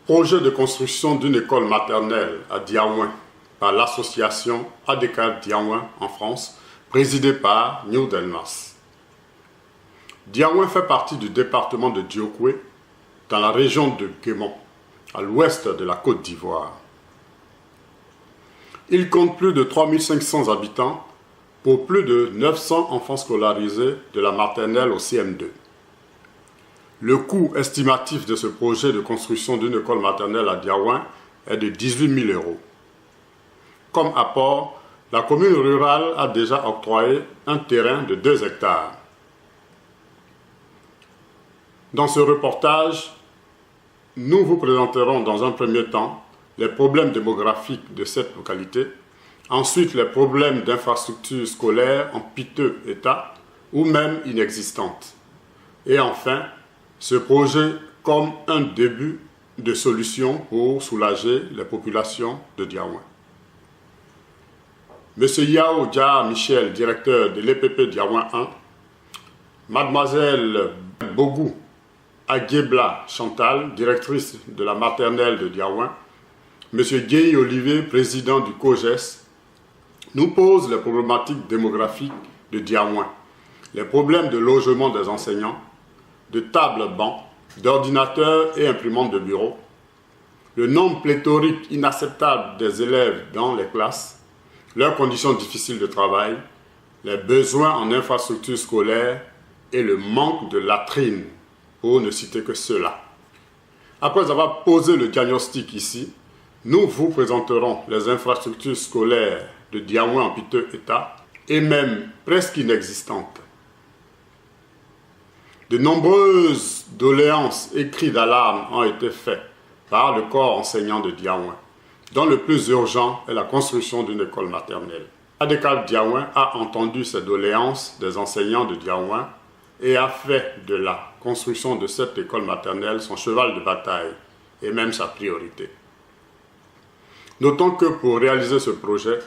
Projet de construction d'une école maternelle à Diaouin par l'association ADECAL Diaouin en France, présidée par New Delmas. Diaouin fait partie du département de Diokoué, dans la région de Guémon, à l'ouest de la Côte d'Ivoire. Il compte plus de 3500 habitants pour plus de 900 enfants scolarisés de la maternelle au CM2. Le coût estimatif de ce projet de construction d'une école maternelle à Diaouin est de 18 000 €. Comme apport, la commune rurale a déjà octroyé un terrain de 2 hectares. Dans ce reportage, nous vous présenterons dans un premier temps les problèmes démographiques de cette localité, ensuite les problèmes d'infrastructures scolaires en piteux état ou même inexistantes, et enfin ce projet comme un début de solution pour soulager les populations de Diaouin. Monsieur Yao Dia Michel, directeur de l'EPP Diaouin 1, Mademoiselle Bogou Aguebla Chantal, directrice de la maternelle de Diaouin, Monsieur Guy Olivier, président du COGES, nous posent les problématiques démographiques de Diaouin, les problèmes de logement des enseignants, de tables-bancs, d'ordinateurs et imprimantes de bureau, le nombre pléthorique inacceptable des élèves dans les classes, leurs conditions difficiles de travail, les besoins en infrastructures scolaires et le manque de latrines, pour ne citer que cela. Après avoir posé le diagnostic ici, nous vous présenterons les infrastructures scolaires de Diaouin en piteux état et même presque inexistantes. De nombreuses doléances et cris d'alarme ont été faits par le corps enseignant de Diaouin, dont le plus urgent est la construction d'une école maternelle. ADECAL Diaouin a entendu ces doléances des enseignants de Diaouin et a fait de la construction de cette école maternelle son cheval de bataille et même sa priorité. Notons que pour réaliser ce projet,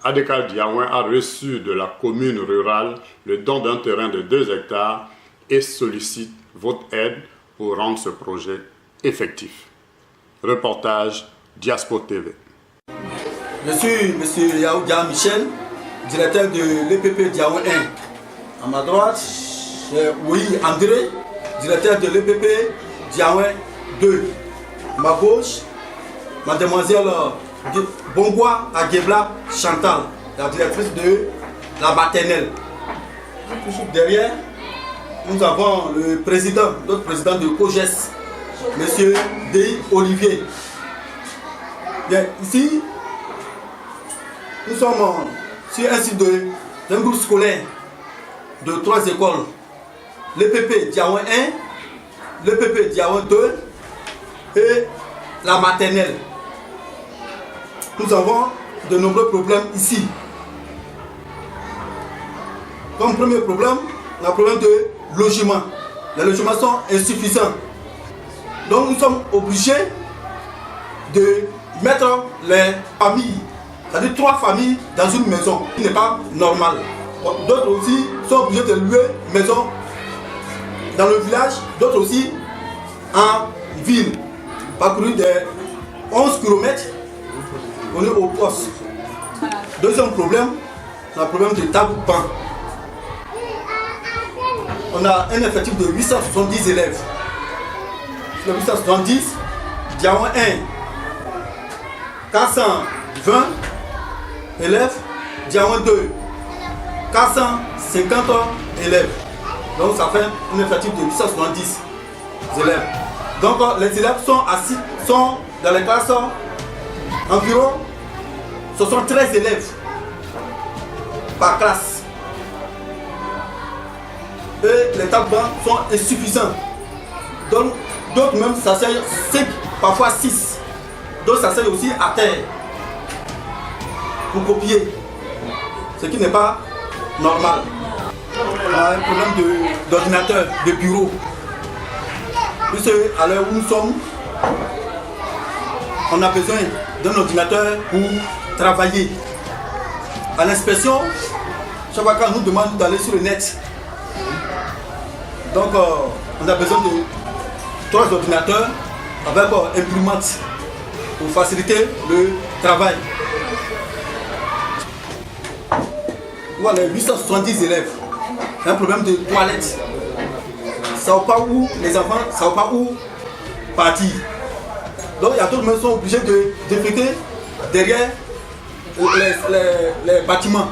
ADECAL Diaouin a reçu de la commune rurale le don d'un terrain de 2 hectares et sollicite votre aide pour rendre ce projet effectif. Reportage Diaspo TV. Je suis M. Yao Dia Michel, directeur de l'EPP Diaouin 1. À ma droite, j'ai Willy André, directeur de l'EPP Diaouin 2. À ma gauche, mademoiselle Bongoua Aguebla Chantal, la directrice de la maternelle. Derrière, nous avons le président, notre président de COGES, M. Guy Olivier. Bien, ici, nous sommes sur un site d'un groupe scolaire de 3 écoles. L'EPP Diaouin 1, l'EPP Diaouin 2 et la maternelle. Nous avons de nombreux problèmes ici. Comme premier problème, le problème de logement. Les logements sont insuffisants. Donc nous sommes obligés de mettre les familles, c'est-à-dire 3 familles dans une maison, ce qui n'est pas normal. D'autres aussi sont obligés de louer une maison dans le village, d'autres aussi en ville. Parcourir des 11 km, on est au poste. Deuxième problème, c'est le problème des tables-bancs. On a un effectif de 870 élèves. Sur les 870, Diaouin 1, 420 élèves, Diaouin 2, 450 élèves. Donc ça fait un effectif de 870 élèves. Donc les élèves sont assis, sont dans les classes environ 73 élèves par classe. Et les tables-bancs sont insuffisants. Donc d'autres même s'asseyent 5, parfois 6. D'autres s'asseyent aussi à terre pour copier, ce qui n'est pas normal. On a un problème d'ordinateur, de bureau. Puisque à l'heure où nous sommes, on a besoin d'un ordinateur pour travailler. À l'inspection, chaque fois qu'on nous demande d'aller sur le net, donc on a besoin de 3 ordinateurs avec imprimante pour faciliter le travail. Voilà, 870 élèves. Un problème de toilette. Ça ne va pas où les enfants, ça ne va pas où partir. Donc il y a d'autres qui sont obligés de déféquer derrière les bâtiments.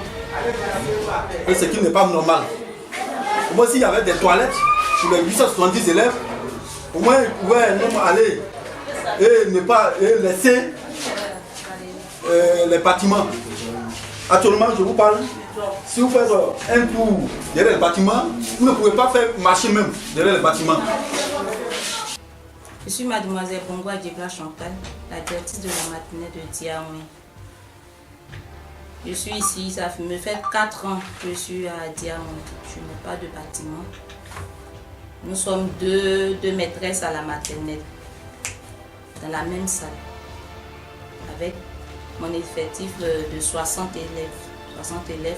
Et ce qui n'est pas normal. Moi, s'il y avait des toilettes pour les 870 élèves, au moins ils pouvaient aller et ne pas laisser les bâtiments. Actuellement, je vous parle, si vous faites un tour derrière le bâtiment, vous ne pouvez pas faire marcher même derrière le bâtiment. Je suis mademoiselle Bongo Adjibla Chantal, la directrice de la matinée de Diaouen. Je suis ici, ça me fait 4 ans que je suis à Diaouen. Je n'ai pas de bâtiment. Nous sommes deux maîtresses à la maternelle, dans la même salle, avec mon effectif de 60 élèves,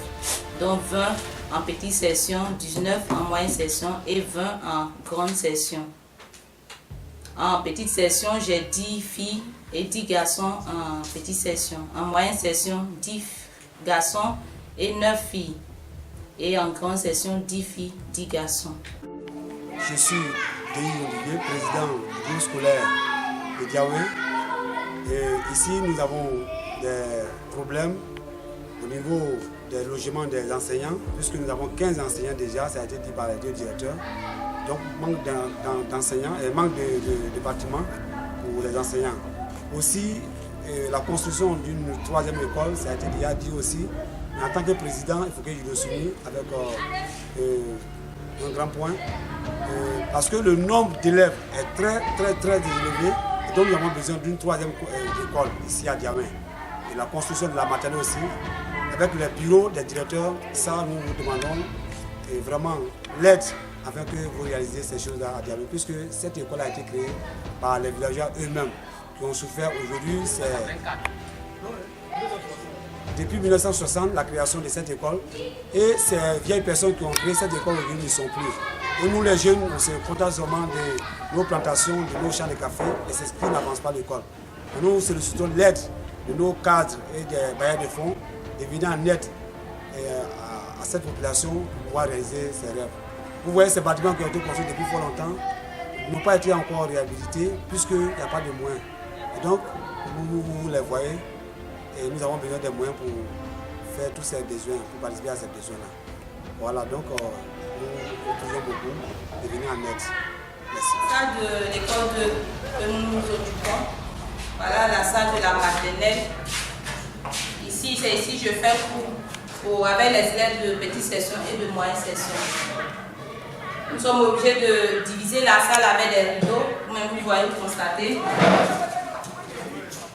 dont 20 en petite session, 19 en moyenne session et 20 en grande session. En petite session, j'ai 10 filles et 10 garçons en petite session. En moyenne session, 10 garçons et 9 filles. Et en grande session, 10 filles, 10 garçons. Je suis Denis Olivier, président du groupe scolaire de Diaouen. Et ici, nous avons des problèmes au niveau des logements des enseignants, puisque nous avons 15 enseignants déjà, ça a été dit par les 2 directeurs. Donc, manque d'enseignants et manque de bâtiments pour les enseignants. Aussi, la construction d'une 3e école, ça a été déjà dit aussi. Mais en tant que président, il faut que je le souligne avec un grand point. Parce que le nombre d'élèves est très élevé. Et donc, nous avons besoin d'une 3e école ici à Diaouen. Et la construction de la maternelle aussi. Avec les bureaux des directeurs, ça, nous vous demandons vraiment l'aide afin que vous réalisez ces choses-là à Diaouen, puisque cette école a été créée par les villageois eux-mêmes qui ont souffert aujourd'hui. C'est depuis 1960 la création de cette école et ces vieilles personnes qui ont créé cette école aujourd'hui ne sont plus. Et nous les jeunes, on se contente seulement de nos plantations, de nos champs de café et c'est ce qui n'avance pas l'école. Nous sollicitons l'aide de nos cadres et des bailleurs de fonds de venir en aide à cette population pour pouvoir réaliser ses rêves. Vous voyez ces bâtiments qui ont été construits depuis fort longtemps n'ont pas été encore réhabilités puisqu'il n'y a pas de moyens. Et donc, vous les voyez et nous avons besoin des moyens pour faire tous ces besoins, pour participer à ces besoins-là. Voilà, donc nous prions beaucoup de venir en aide. Merci. Salle de l'école que nous nous occupons, voilà la salle de la maternelle. Ici, c'est ici que je fais cours avec les élèves de petite session et de moyenne session. Nous sommes obligés de diviser la salle avec des rideaux, comme vous voyez, vous constatez.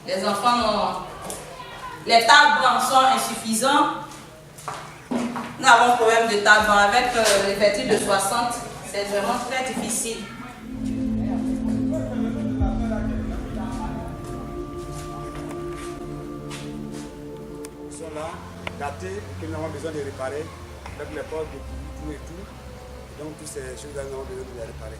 Les enfants les tables sont insuffisants. Nous avons un problème de table avec l'effectif de 60. C'est vraiment très difficile. Ils sont là, datés, que nous avons besoin de réparer, avec les portes de tout et tout. Et donc, toutes ces choses-là, nous avons besoin de les réparer.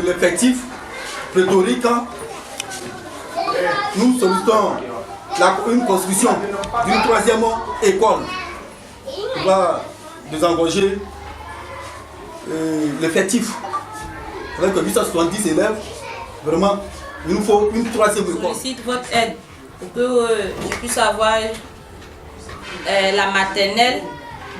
L'effectif pléthorique, nous sollicitons une construction d'une 3e école qui va désengorger l'effectif. Avec 870 élèves, vraiment, Il nous faut une troisième Je école. sollicite votre aide pour que je puisse avoir la maternelle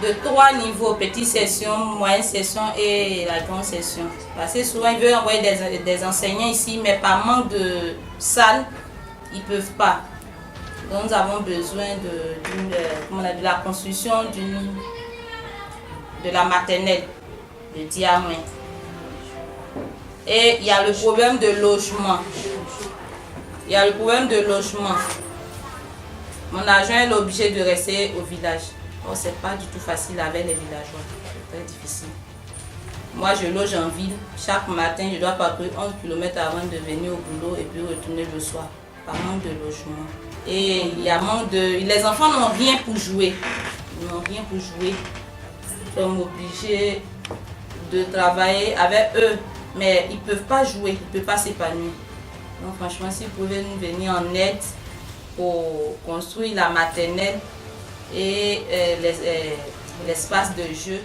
de 3 niveaux, petite session, moyenne session et la grande session. Parce que souvent ils veulent envoyer des enseignants ici, mais par manque de salle, ils ne peuvent pas. Donc nous avons besoin de la construction de la maternelle de Diamouin. Et il y a le problème de logement. Mon agent est obligé de rester au village. Oh, c'est pas du tout facile avec les villageois. C'est très difficile. Moi, je loge en ville. Chaque matin, je dois parcourir 11 km avant de venir au boulot et puis retourner le soir. Par manque de logement. Et il y a manque de... Les enfants n'ont rien pour jouer. Ils n'ont rien pour jouer. Ils sont obligés de travailler avec eux. Mais ils ne peuvent pas jouer, ils ne peuvent pas s'épanouir. Donc franchement, si vous pouvez nous venir en aide pour construire la maternelle et l'espace de jeu.